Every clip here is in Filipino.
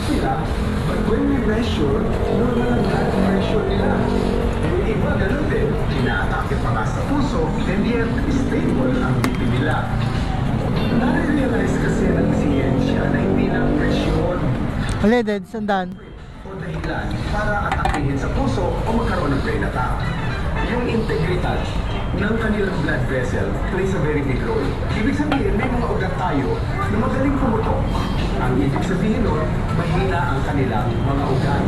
sila, but when we measure, normal ang blood pressure nila. Yung iba, ganun din. Inaatake pa nga sa puso, and yet stable ang BP nila. Nare-realize kasi ng siyensya na hindi lang presyon Ulit, sandaan. o dahilan para atakihin sa puso o magkaroon ng brain attack. Yung integridad ng kanilang blood vessel plays a very big role. Ibig sabihin, may mga ugat tayo na magaling pumutok. Ang ibig sabihin nun, mahina ang kanilang mga ugat.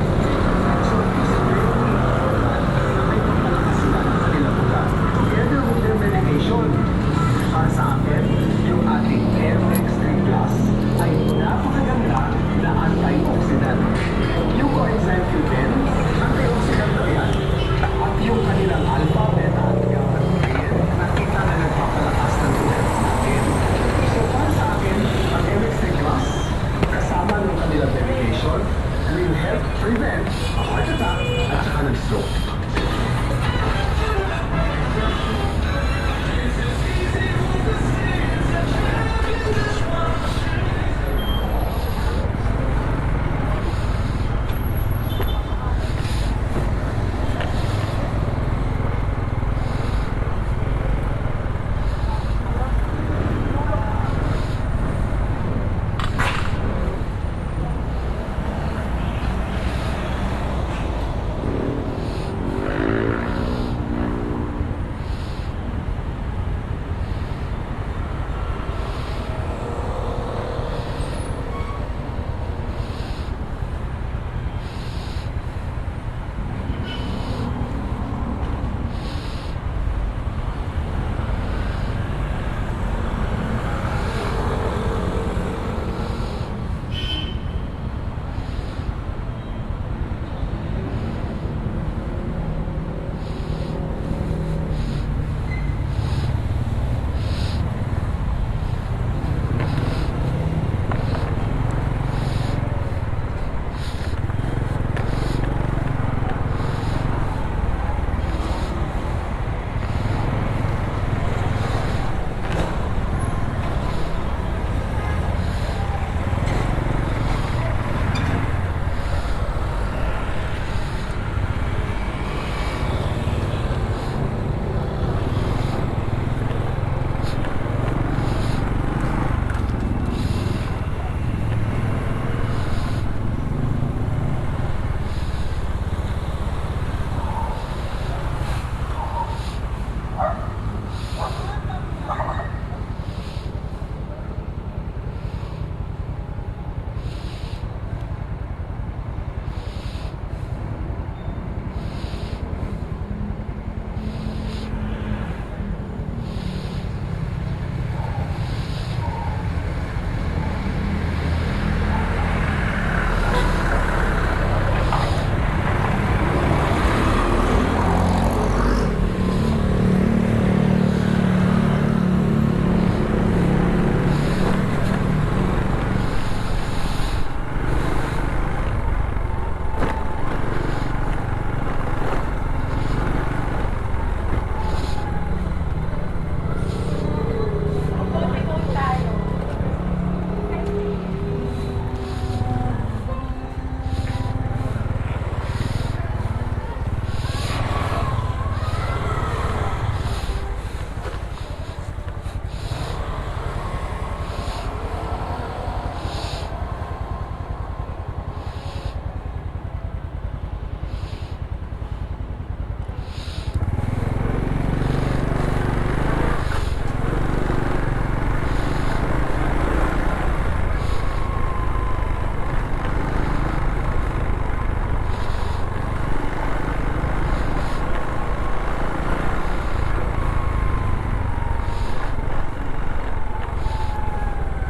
So, it's very important na may pagpalakas sila ng kanilang ugat. Together with their medication, para sa akin, yung ating MX3 Plus ay napakaganda na antioxidant. Yung coenzyme Q10, antioxidant na yan. At yung kanilang alpha, beta, at gamma nakita na nagpapalakas ng ugat natin. So para sa akin, ang MX3 Plus, kasama ng kanilang medication, will help prevent a heart attack at saka ng stroke.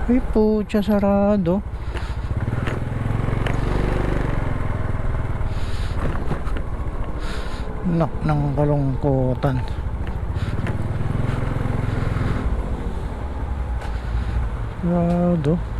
Ay pucha, sarado. Nak ng kalungkutan. Sarado.